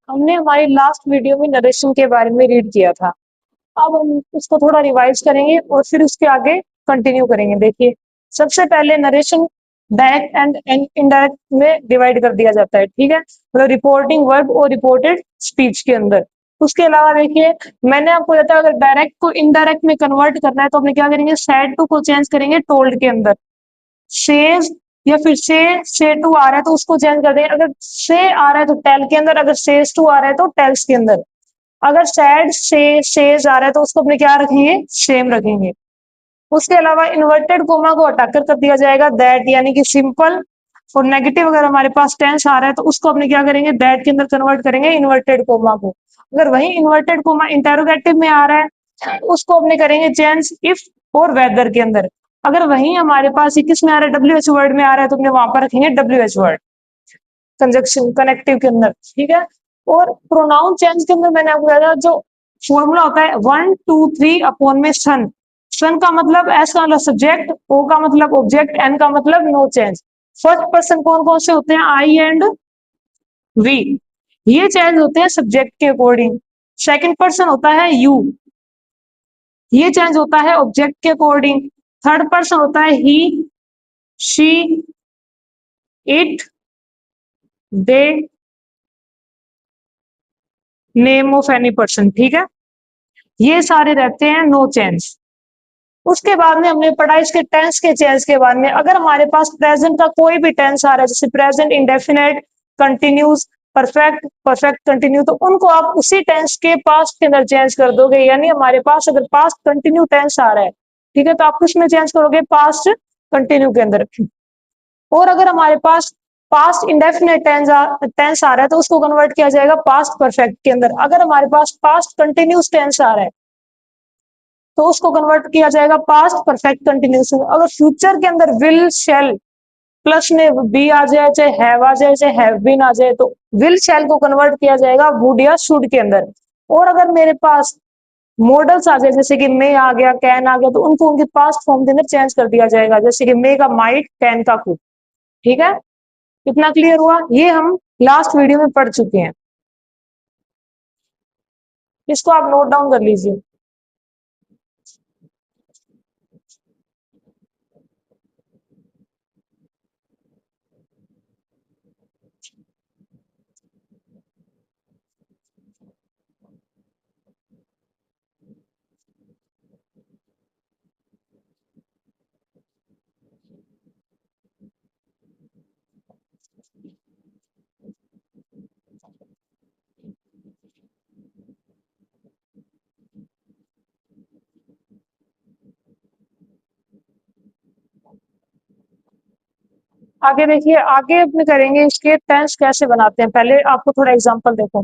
हमने हमारी last video में नरेशन के बारे में रीड किया था। अब हम उसको थोड़ा रिवाइज करेंगे और फिर उसके आगे कंटिन्यू करेंगे। देखिए, सबसे पहले नरेशन डायरेक्ट एंड इनडायरेक्ट में डिवाइड कर दिया जाता है, ठीक है, मतलब रिपोर्टिंग वर्ब और रिपोर्टेड स्पीच के अंदर। उसके अलावा देखिए, मैंने आपको बताया अगर डायरेक्ट को इनडायरेक्ट में कन्वर्ट करना है तो अपने क्या करेंगे, सैड टू को चेंज करेंगे टोल्ड के अंदर। सेज या फिर से टू आ रहा है तो उसको चेंज कर देंगे, अगर से आ रहा है तो टेल के अंदर, अगर सेज टू आ रहा है तो टेल्स के अंदर। अगर सैड से सेज आ रहा है तो उसको अपने क्या रखेंगे, सेम रखेंगे। उसके अलावा इन्वर्टेड कोमा को हटाकर कर दिया जाएगा दैट, यानी कि सिंपल। और नेगेटिव अगर हमारे पास टेंस आ रहा है तो उसको अपने क्या करेंगे, दैट के अंदर कन्वर्ट करेंगे इन्वर्टेड कोमा को। अगर वही इन्वर्टेड कोमा इंटेरोगेटिव में आ रहा है उसको अपने करेंगे चेंज इफ और वेदर के अंदर। अगर वही हमारे पास किस में आ रहा है, डब्ल्यू एच वर्ड में आ रहा है तो अपने वहां पर रखेंगे W H word conjunction connective के अंदर, ठीक है। और प्रोनाउन चेंज के अंदर मैंने आपको बताया जो फॉर्मूला होता है 1 2 3 अपॉन में सन। सन का मतलब एस का मतलब सब्जेक्ट, ओ का मतलब ऑब्जेक्ट, एन का मतलब नो चेंज। फर्स्ट पर्सन कौन कौन से होते हैं, आई एंड वी, ये चेंज होते हैं सब्जेक्ट के अकॉर्डिंग। सेकंड पर्सन होता है यू, ये चेंज होता है ऑब्जेक्ट के अकॉर्डिंग। थर्ड पर्सन होता है he, she, it, they, name of any person, ठीक है। ये सारे रहते हैं नो चेंज। उसके बाद में हमने पढ़ा इसके टेंस के चेंज के बाद में, अगर हमारे पास प्रेजेंट का कोई भी टेंस आ रहा है जैसे present indefinite, continuous, perfect, perfect continue, तो उनको आप उसी टेंस के पास्ट के अंदर चेंज कर दोगे। यानी हमारे पास अगर पास्ट कंटिन्यू टेंस आ रहा है, ठीक है, तो आप किसमें चेंज करोगे, पास्ट कंटिन्यू के अंदर। और अगर हमारे पास पास्ट इंडेफिनेट टेंस आ रहा है तो उसको कन्वर्ट किया जाएगा पास्ट परफेक्ट के अंदर। अगर हमारे पास पास्ट कंटिन्यूस टेंस आ रहा है तो उसको कन्वर्ट किया जाएगा पास्ट परफेक्ट कंटिन्यूस। अगर फ्यूचर के अंदर विल शैल प्लस में बी आ जाए, चाहे हैव आ जाए, चाहे हैव बीन आ जाए, तो विल शैल को कन्वर्ट किया जाएगा वुड या शुड के अंदर। और अगर मेरे पास मॉडल्स आ जाए जैसे कि मे आ गया, कैन आ गया, तो उनको उनके पास्ट फॉर्म के अंदर चेंज कर दिया जाएगा, जैसे कि मे का माइट, कैन का कुड, ठीक है। कितना क्लियर हुआ, ये हम लास्ट वीडियो में पढ़ चुके हैं, इसको आप नोट डाउन कर लीजिए। आगे देखिए, आगे अपने करेंगे इसके टेंस कैसे बनाते हैं। पहले आपको थोड़ा एग्जांपल देखो,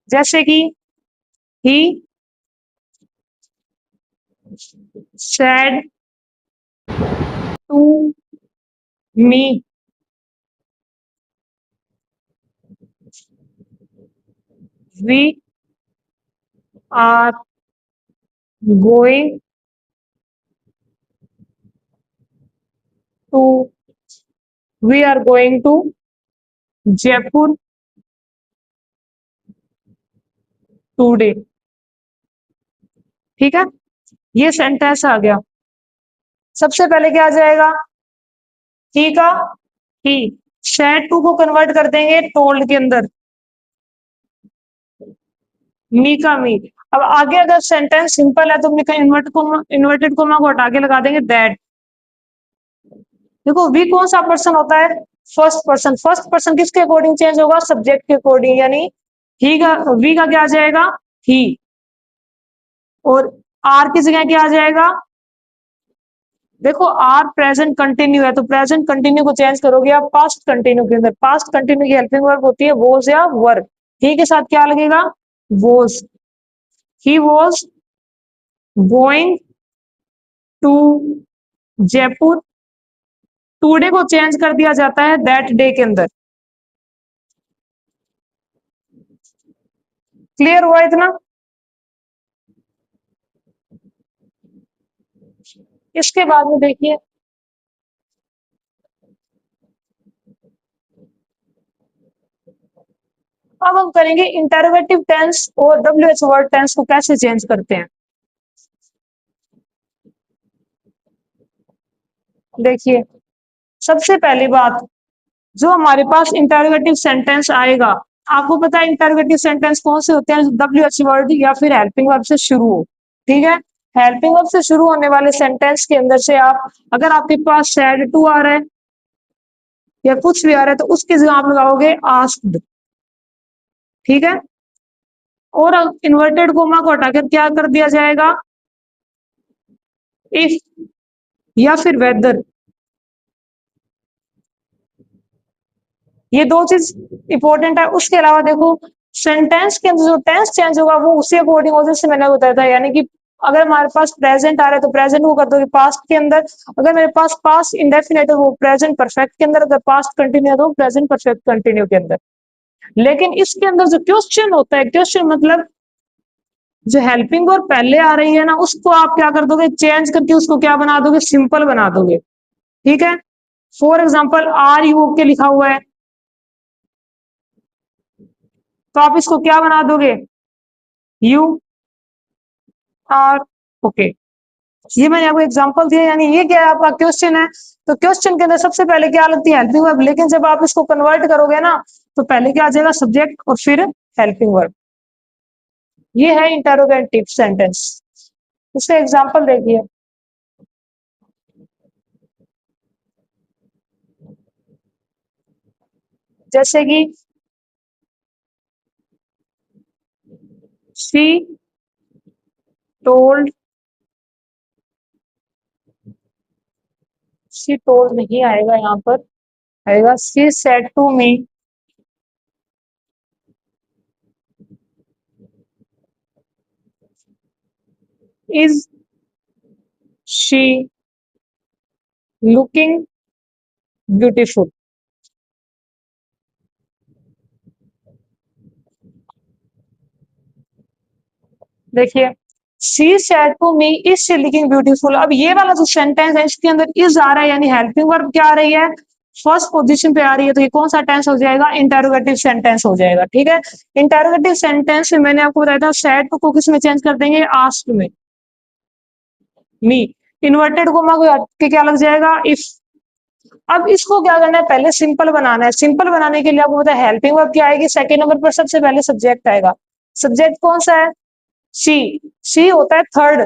जैसे कि he said to me, we are going to, we are going to Jaipur today, ठीक है। ये सेंटेंस आ गया। सबसे पहले क्या आ जाएगा, ही का ही, शेड टू को कन्वर्ट कर देंगे टोल्ड के अंदर, मी का मी। अब आगे अगर सेंटेंस सिंपल है तो हमने इन्वर्टेड कोमा को हटा के लगा देंगे दैट। देखो वी कौन सा पर्सन होता है, फर्स्ट पर्सन। फर्स्ट पर्सन किसके अकॉर्डिंग चेंज होगा, सब्जेक्ट के अकॉर्डिंग, यानी ही का, वी का क्या आ जाएगा, ही। और आर की जगह क्या आ जाएगा, देखो आर प्रेजेंट कंटिन्यू है तो प्रेजेंट कंटिन्यू को चेंज करोगे आप पास्ट कंटिन्यू के अंदर। पास्ट कंटिन्यू की हेल्पिंग वर्ब होती है वॉज या वर, ही के साथ क्या लगेगा, was. He was going to Jaipur, today को चेंज कर दिया जाता है दैट डे के अंदर। क्लियर हुआ इतना। इसके बाद में देखिए, अब हम करेंगे इंटरोगेटिव टेंस और WH वर्ड टेंस को कैसे चेंज करते हैं। देखिए, सबसे पहली बात, जो हमारे पास इंटरोगेटिव सेंटेंस आएगा, आपको पता है इंटरोगेटिव सेंटेंस कौन से होते हैं, WH वर्ड या फिर हेल्पिंग वर्ब से शुरू हो। ठीक है, हेल्पिंग वर्ब से शुरू होने वाले सेंटेंस के अंदर से आप, अगर आपके पास सैड टू आ रहा है या कुछ भी आ रहा है, तो उसकी जगह आप लगाओगे आस्क्ड। ठीक है, और इन्वर्टेड कोमा को हटाकर क्या कर दिया जाएगा, इफ या फिर वेदर। ये दो चीज इंपॉर्टेंट है। उसके अलावा देखो, सेंटेंस के अंदर जो टेंस चेंज होगा वो उसी अकॉर्डिंग हो, जैसे मैंने बताया था, यानी कि अगर हमारे पास प्रेजेंट आ रहा है तो प्रेजेंट को कर दोगे पास्ट के अंदर, अगर मेरे पास पास्ट इंडेफिनिट है वो प्रेजेंट परफेक्ट के अंदर, अगर पास्ट कंटिन्यू है तो प्रेजेंट परफेक्ट कंटिन्यू के अंदर। लेकिन इसके अंदर जो क्वेश्चन होता है, क्वेश्चन मतलब जो हेल्पिंग और पहले आ रही है ना, उसको आप क्या कर दोगे, चेंज करके उसको क्या बना दोगे, सिंपल बना दोगे। ठीक है, फॉर एग्जाम्पल आर यू के लिखा हुआ है, तो आप इसको क्या बना दोगे, यू आर ओके। ये मैंने आपको एग्जांपल दिया, यानी ये क्या है, आपका क्वेश्चन है, तो क्वेश्चन के अंदर सबसे पहले क्या लगती है, हेल्पिंग वर्ब, लेकिन जब आप इसको कन्वर्ट करोगे ना, तो पहले क्या आ जाएगा, सब्जेक्ट और फिर हेल्पिंग वर्ब। ये है इंटरोगेटिव सेंटेंस। इसका एग्जांपल देखिए, जैसे कि शी टोल्ड, शी टोल्ड नहीं आएगा यहाँ पर, आएगा she said to me, is she looking beautiful. देखिए, she said to me is she looking beautiful. अब ये वाला जो सेंटेंस है इसके अंदर इज आ रहा है, यानी हेल्पिंग वर्ब क्या आ रही है, फर्स्ट पोजीशन पे आ रही है, तो ये कौन सा टेंस हो जाएगा, इंटरोगेटिव सेंटेंस हो जाएगा। ठीक है, इंटरोगेटिव सेंटेंस में मैंने आपको बताया था सेड को किस में चेंज कर देंगे, आस्क्ड में, मी। इन्वर्टेड कोमा को हट के क्या लग जाएगा, इफ। अब इसको क्या करना है, पहले सिंपल बनाना है। सिंपल बनाने के लिए आपको पता है हेल्पिंग वर्ब क्या आएगी, सेकंड नंबर पर सबसे पहले सब्जेक्ट आएगा। सब्जेक्ट कौन सा है, शी। शी होता है थर्ड,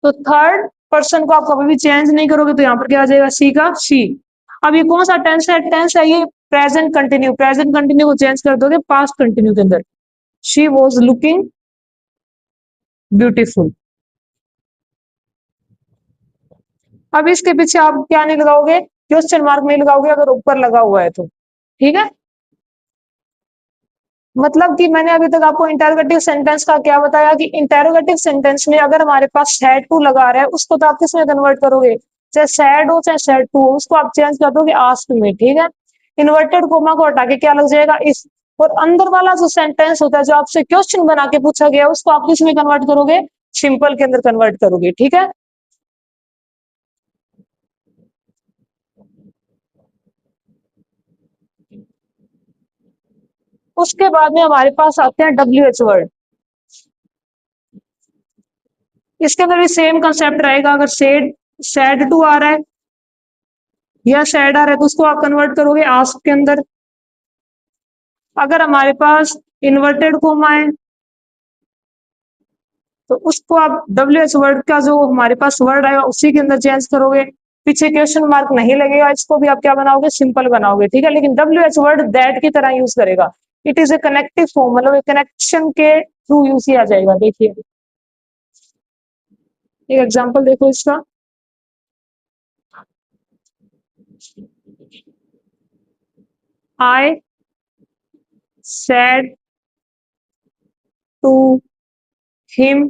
तो थर्ड पर्सन को आप कभी भी चेंज नहीं करोगे, तो यहाँ पर क्या आ जाएगा, सी का शी। अब ये कौन सा टेंस है, टेंस है ये प्रेजेंट कंटिन्यू। प्रेजेंट कंटिन्यू को चेंज कर दोगे पास्ट कंटिन्यू के अंदर, शी वॉज लुकिंग ब्यूटीफुल। अब इसके पीछे आप क्या नहीं लगाओगे, क्वेश्चन मार्क नहीं लगाओगे, अगर ऊपर लगा हुआ है तो। ठीक है, मतलब कि मैंने अभी तक आपको इंटरोगेटिव सेंटेंस का क्या बताया, कि इंटरोगेटिव सेंटेंस में अगर हमारे पास सैड टू लगा रहा है, उसको तो आप किस में कन्वर्ट करोगे, चाहे सैड हो चाहे सैड टू हो, उसको आप चेंज कर दोगे आस्क्ड में। ठीक है, इन्वर्टेड कोमा को हटा के क्या लग जाएगा, इस। और अंदर वाला जो सेंटेंस होता है, जो आपसे क्वेश्चन बना के पूछा गया, उसको आप किस में कन्वर्ट करोगे, सिंपल के अंदर कन्वर्ट करोगे। ठीक है, उसके बाद में हमारे पास आते हैं WH वर्ड। इसके अंदर भी सेम कंसेप्ट रहेगा, अगर सैड सैड टू आ रहा है या सैड आ रहा है, तो उसको आप कन्वर्ट करोगे आस्क के अंदर। अगर हमारे पास इन्वर्टेड कोमा है, तो उसको आप WH वर्ड का जो हमारे पास वर्ड आएगा उसी के अंदर चेंज करोगे, पीछे क्वेश्चन मार्क नहीं लगेगा, इसको भी आप क्या बनाओगे, सिंपल बनाओगे। ठीक है, लेकिन WH वर्ड दैट की तरह यूज करेगा, it is a connective form, मतलब कनेक्शन के थ्रू यूज किया जाएगा। देखिए एक एग्जांपल देखो इसका, I said to him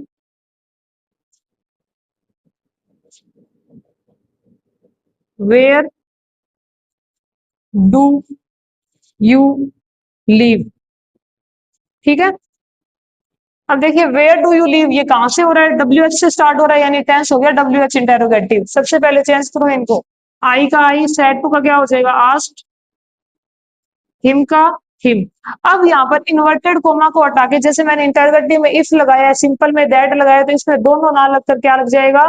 where do you leave. ठीक है, अब देखिए वेयर डू यू लीव ये कहां से हो रहा है, WH से स्टार्ट हो रहा है, यानी टेंस हो गया WH इंटेरोगेटिव। सबसे पहले चेंज करो इनको, आई का आई, सैड टू का क्या हो जाएगा, आस्क्ड, हिम का हिम। अब यहाँ पर इन्वर्टेड कोमा को हटा के, जैसे मैंने इंटरगेटिव में इफ लगाया है, सिंपल में दैट लगाया, तो इसमें दोनों ना लगकर क्या लग जाएगा,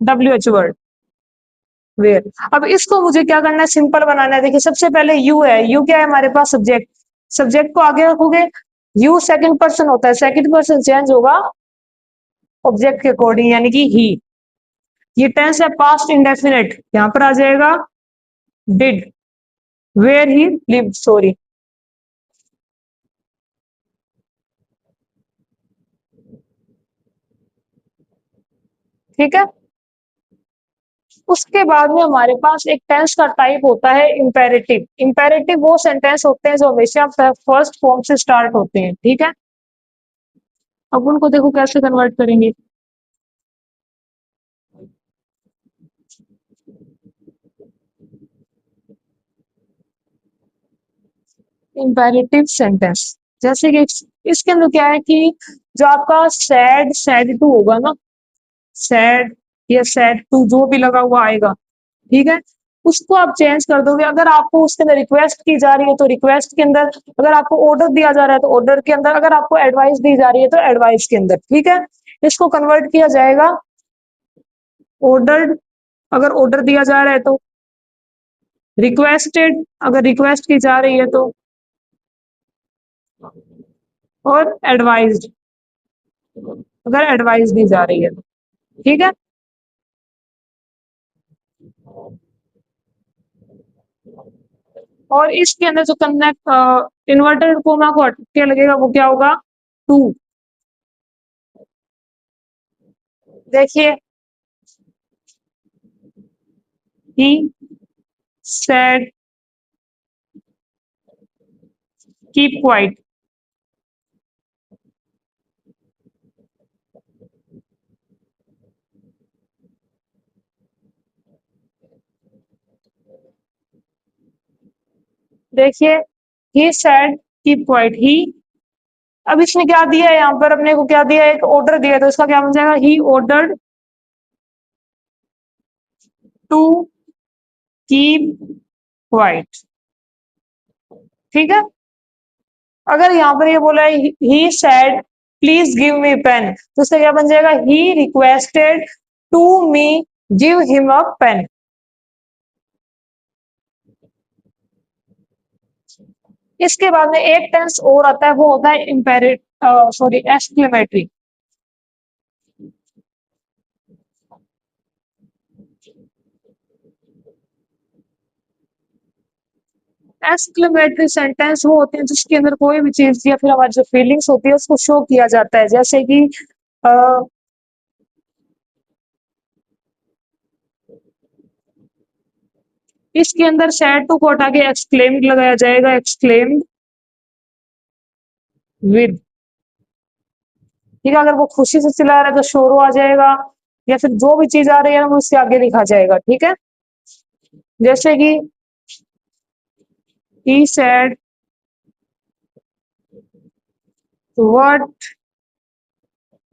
WH वर्ड, वेयर। अब इसको मुझे क्या करना है, सिंपल बनाना है। देखिए सबसे पहले यू है, यू क्या है हमारे पास, सब्जेक्ट। सब्जेक्ट को आगे रखोगे, यू सेकंड पर्सन होता है, सेकंड पर्सन चेंज होगा ऑब्जेक्ट के अकॉर्डिंग, यानी कि ही। ये टेंस है पास्ट इंडेफिनिट, यहां पर आ जाएगा did, where he live, sorry. ठीक है। उसके बाद में हमारे पास एक टेंस का टाइप होता है इंपेरेटिव। इंपेरेटिव वो सेंटेंस होते हैं जो हमेशा फर्स्ट फॉर्म से स्टार्ट होते हैं। ठीक है। अब उनको देखो कैसे कन्वर्ट करेंगे। इंपेरेटिव सेंटेंस, जैसे कि इसके अंदर क्या है कि जो आपका सैड, सैड टू होगा ना, सैड या सैड टू जो भी लगा हुआ आएगा, ठीक है, उसको आप चेंज कर दोगे। अगर आपको उसके अंदर रिक्वेस्ट की जा रही है तो रिक्वेस्ट के अंदर, अगर आपको ऑर्डर दिया जा रहा है तो ऑर्डर के अंदर, अगर आपको एडवाइस दी जा रही है तो एडवाइस के अंदर। ठीक है। इसको कन्वर्ट किया जाएगा ऑर्डर्ड, अगर ऑर्डर दिया जा रहा है तो, रिक्वेस्टेड अगर रिक्वेस्ट की जा रही है तो, और एडवाइज्ड अगर एडवाइस दी जा रही है तो। ठीक है। और इसके अंदर जो कनेक्ट इन्वर्टेड कोमा को हट के लगेगा वो क्या होगा, टू। देखिए ही सेड कीप क्वाइट। देखिए ही सेड कीप क्वाइट, ही। अब इसने क्या दिया है, यहाँ पर अपने को क्या दिया है, एक ऑर्डर दिया है, तो इसका क्या बन जाएगा, he ordered to keep quiet. ठीक है। अगर यहाँ पर ये बोला है he said please give me pen, तो इसका क्या बन जाएगा, he requested to me give him a pen. इसके बाद में एक टेंस और आता है, वो होता है इम्पेरेट, सॉरी, एक्सक्लेमेटरी। एक्सक्लेमेटरी सेंटेंस वो होते हैं जिसके अंदर कोई भी चीज या फिर हमारी जो फीलिंग्स होती है उसको शो किया जाता है। जैसे कि अ, इसके अंदर सैड टू को हटा के एक्सक्लेम्ड लगाया जाएगा, एक्सक्लेम्ड विद। ठीक है। अगर वो खुशी से चिल्ला रहा है तो शोरो आ जाएगा, या फिर जो भी चीज आ रही है ना वो उसके आगे लिखा जाएगा। ठीक है। जैसे कि he said what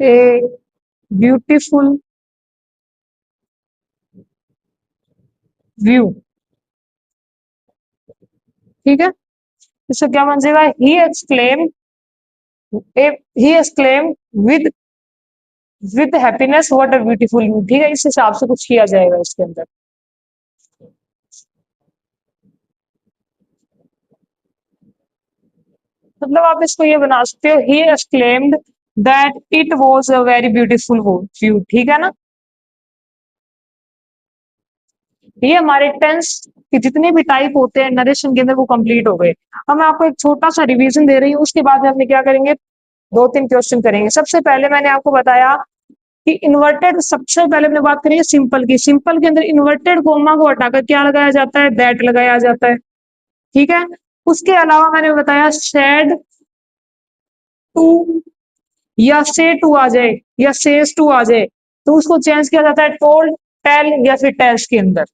a beautiful view। ठीक है। इससे क्या बन जाएगा, he exclaimed with happiness what a beautiful view। ठीक है। इस हिसाब से कुछ किया जाएगा इसके अंदर। मतलब आप इसको ये बना सकते हो, he exclaimed that it was a very beautiful view। ठीक है ना। ये हमारे टेंस के जितने भी टाइप होते हैं नरेशन के अंदर वो कंप्लीट हो गए। अब मैं आपको एक छोटा सा रिवीजन दे रही हूँ, उसके बाद में अपने क्या करेंगे, दो तीन क्वेश्चन करेंगे। सबसे पहले मैंने आपको बताया कि इन्वर्टेड, सबसे पहले हमने बात करी है सिंपल की। सिंपल के अंदर इन्वर्टेड कोमा को हटाकर क्या लगाया जाता है, दैट लगाया जाता है। ठीक है। उसके अलावा मैंने बताया सैड टू या से टू आ जाए या सेज टू आ जाए तो उसको चेंज किया जाता है टोल्ड, टेल या फिर टेल्स के अंदर।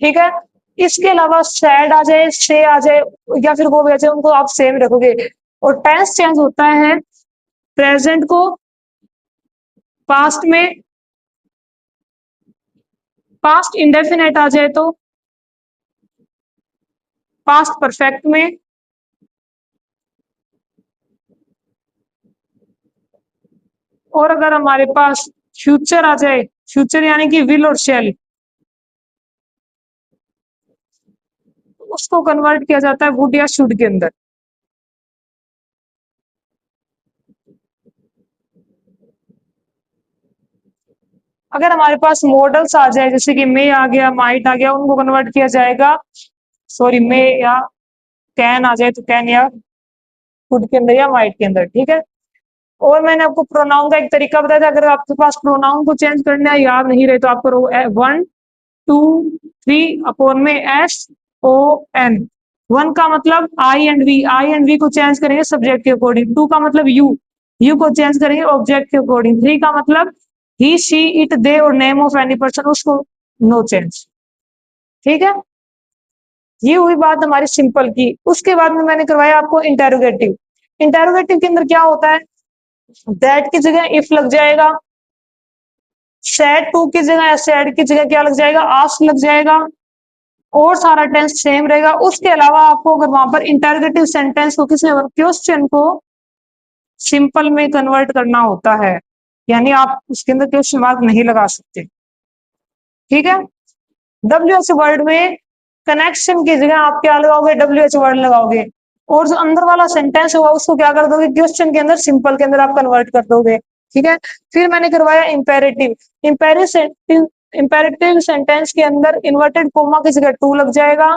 ठीक है। इसके अलावा सैड आ जाए, से आ जाए या फिर वो भी आ जाए, उनको आप सेम रखोगे। और टेंस चेंज होता है प्रेजेंट को पास्ट में, पास्ट इंडेफिनेट आ जाए तो पास्ट परफेक्ट में, और अगर हमारे पास फ्यूचर आ जाए, फ्यूचर यानी कि विल और शेल, उसको कन्वर्ट किया जाता है वुड या शुड के अंदर। अगर हमारे पास मॉडल्स आ जाए जैसे कि मे आ गया, माइट आ गया, उनको कन्वर्ट किया जाएगा, सॉरी मे या कैन आ जाए तो कैन या कुड के अंदर या माइट के अंदर, ठीक है। और मैंने आपको प्रोनाउन का एक तरीका बताया था, अगर आपके पास प्रोनाउन को चेंज करना है, याद नहीं रहे, तो आप करो 1 2 3 अपॉन में SON। 1 का मतलब I and we, I and we को चेंज करेंगे सब्जेक्ट के अकॉर्डिंग। 2 का मतलब यू, यू को चेंज करेंगे ऑब्जेक्ट के अकॉर्डिंग। 3 का मतलब ही शी इट दे और नेम ऑफ एनी पर्सन, उसको नो चेंज, ठीक है। ये हुई बात हमारी सिंपल की। उसके बाद में मैंने करवाया आपको इंटेरोगेटिव। इंटेरोगेटिव के अंदर क्या होता है, दैट की जगह इफ लग जाएगा, सैड टू की जगह या सैड की जगह क्या लग जाएगा, आस्क लग जाएगा, और सारा टेंस सेम रहेगा। उसके अलावा आपको अगर वहां पर इंटरोगेटिव सेंटेंस को, किसी क्वेश्चन को सिंपल में कन्वर्ट करना होता है, यानी आप उसके अंदर क्वेश्चन मार्क नहीं लगा सकते, ठीक है। WH वर्ड में कनेक्शन की जगह आप क्या लगाओगे, WH वर्ड लगाओगे, और जो अंदर वाला सेंटेंस होगा उसको क्या कर दोगे, क्वेश्चन के अंदर सिंपल के अंदर आप कन्वर्ट कर दोगे, ठीक है। फिर मैंने करवाया इंपेरेटिव। इंपेरेटिव सेंटेंस के अंदर इन्वर्टेड कोमा की जगह टू लग जाएगा।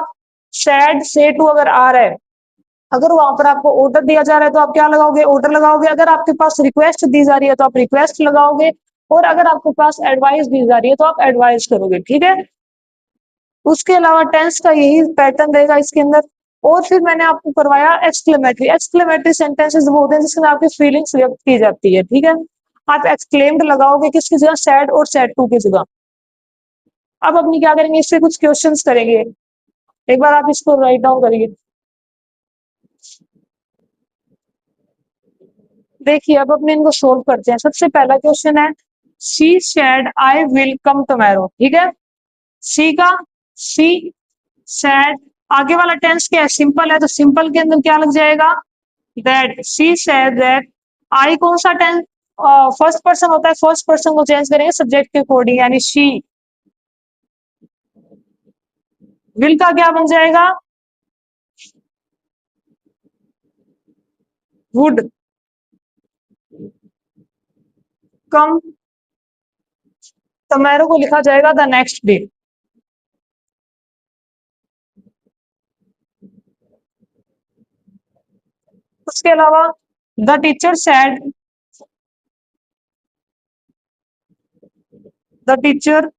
सैड से टू अगर आ रहा है, अगर वहां पर आपको ऑर्डर दिया जा रहा है तो आप क्या लगाओगे, ऑर्डर लगाओगे। अगर आपके पास रिक्वेस्ट दी जा रही है तो आप रिक्वेस्ट लगाओगे, और अगर आपके पास एडवाइस दी जा रही है तो आप एडवाइस करोगे, ठीक है। उसके अलावा टेंस का यही पैटर्न रहेगा इसके अंदर। और फिर मैंने आपको करवाया एक्सक्लेमेटरी। एक्सक्लेमेटरी सेंटेंसेस वो होते हैं जिसमें आपकी फीलिंग्स व्यक्त की जाती है, ठीक है। आप एक्सक्लेम्ड लगाओगे किसकी जगह, सैड और सैड टू की जगह। अब अपनी क्या करेंगे, इससे कुछ क्वेश्चंस करेंगे। एक बार आप इसको राइट डाउन करिए। देखिए अब अपने इनको सोल्व करते हैं। सबसे पहला क्वेश्चन है, she said I will come tomorrow, ठीक है। सी का सी सैड, आगे वाला टेंस क्या है, सिंपल है, तो सिंपल के अंदर क्या लग जाएगा, that. She said that. I कौन सा टेंस, फर्स्ट पर्सन होता है, फर्स्ट पर्सन को चेंज करेंगे सब्जेक्ट के अकॉर्डिंग, यानी शी। विल का क्या बन जाएगा, वुड कम टुमारो को लिखा जाएगा द नेक्स्ट डे। उसके अलावा the teacher sad, the teacher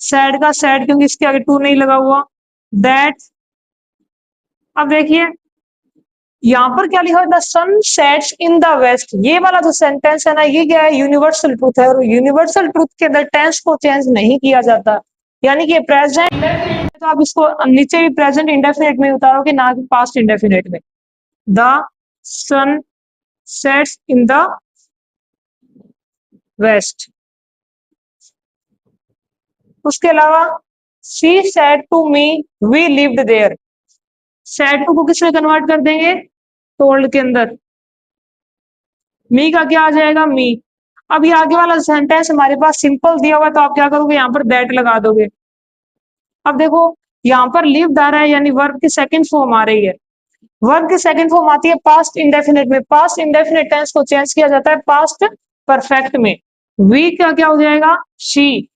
sad का सैड क्योंकि इसके आगे टू नहीं लगा हुआ, दैट। अब देखिए यहाँ पर क्या लिखा है, the sun sets in the west. ये वाला जो सेंटेंस है ना, ये क्या है, यूनिवर्सल ट्रूथ है, और यूनिवर्सल ट्रूथ के अंदर टेंस को चेंज नहीं किया जाता, यानी कि प्रेजेंट, तो आप इसको नीचे भी प्रेजेंट इंडेफिनिट में उतारोगे, ना कि पास्ट इंडेफिनिट में। The sun sets in the west. उसके अलावा she said to me we lived there. Said to को किसमें कन्वर्ट कर देंगे, टोल्ड के अंदर। मी का क्या आ जाएगा, मी। अब ये आगे वाला सेंटेंस हमारे पास सिंपल दिया हुआ है, तो आप क्या करोगे, यहाँ पर दैट लगा दोगे। अब देखो यहाँ पर लिव्ड आ रहा है, यानी वर्ब की सेकंड फॉर्म आ रही है। वर्ब की सेकंड फॉर्म आती है पास्ट इंडेफिनिट में। पास्ट इंडेफिनिट टेंस को चेंज किया जाता है पास्ट परफेक्ट में। वी का क्या हो जाएगा, शी।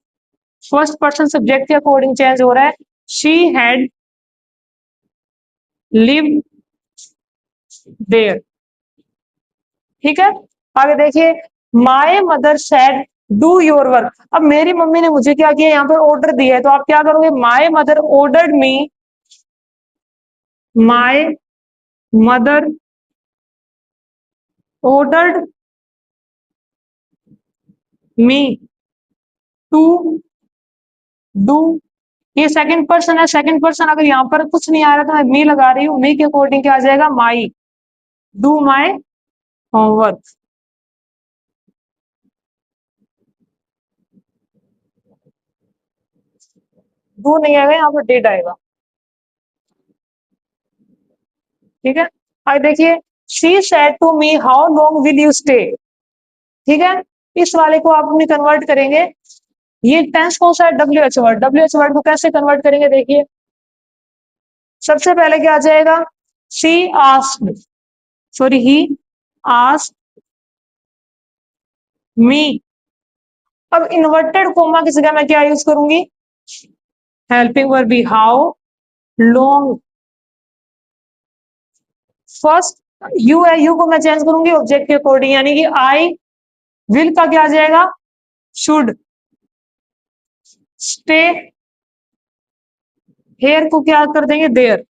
फर्स्ट पर्सन सब्जेक्ट के अकॉर्डिंग चेंज हो रहा है, शी हैड लिव्ड देयर, ठीक है। आगे देखिए, my mother said do your work. अब मेरी मम्मी ने मुझे क्या किया, यहाँ पर ऑर्डर दिया है, तो आप क्या करोगे, my mother ordered me, my mother ordered me to do. ये सेकंड पर्सन है, सेकंड पर्सन अगर यहाँ पर कुछ नहीं आ रहा तो मैं मी लगा रही हूँ, मी के अकॉर्डिंग क्या आ जाएगा, my. Do my homework. Do नहीं आएगा, यहाँ पर डिड आएगा। ठीक है। अब देखिए, she said to me how long will you stay. ठीक है, इस वाले को आप अपने कन्वर्ट करेंगे। ये टेंस कौन सा है? W H word. W H word को कैसे कन्वर्ट करेंगे? देखिए, सबसे पहले क्या आ जाएगा? She asked, sorry he asked मी। अब इन्वर्टेड कोमा की जगह मैं क्या यूज करूंगी? Helping verb B how long. First you है, यू को मैं चेंज करूंगी ऑब्जेक्ट के अकॉर्डिंग, यानी कि आई विल का क्या आ जाएगा? शुड। स्टे, हेयर को क्या कर देंगे? देयर।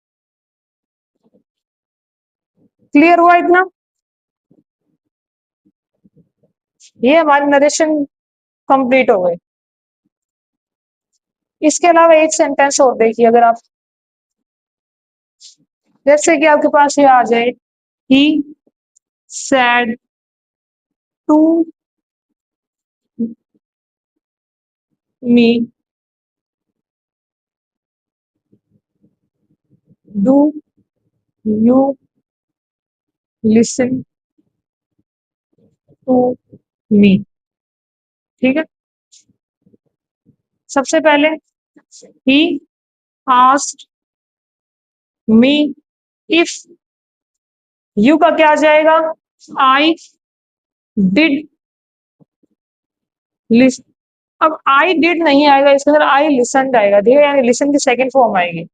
क्लियर हुआ इतना? ये हमारी नरेशन कंप्लीट हो गई। इसके अलावा एक सेंटेंस और देखिए, अगर आप जैसे कि आपके पास ये आ जाए, he said to me do you listen to me. ठीक है, सबसे पहले he asked me, if you का क्या आ जाएगा? I did list. अब आई डिड नहीं आएगा इसके अंदर, आई लिसन आएगा। ठीक है, यानी लिसन की सेकंड फॉर्म आएगी।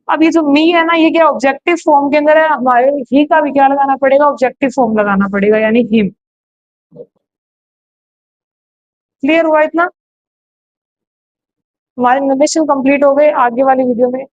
अब ये जो मी है ना, ये क्या ऑब्जेक्टिव फॉर्म के अंदर है। हमारे ही का भी क्या लगाना पड़ेगा? ऑब्जेक्टिव फॉर्म लगाना पड़ेगा, यानी हिम। क्लियर हुआ इतना? हमारे नरेशन कंप्लीट हो गए। आगे वाली वीडियो में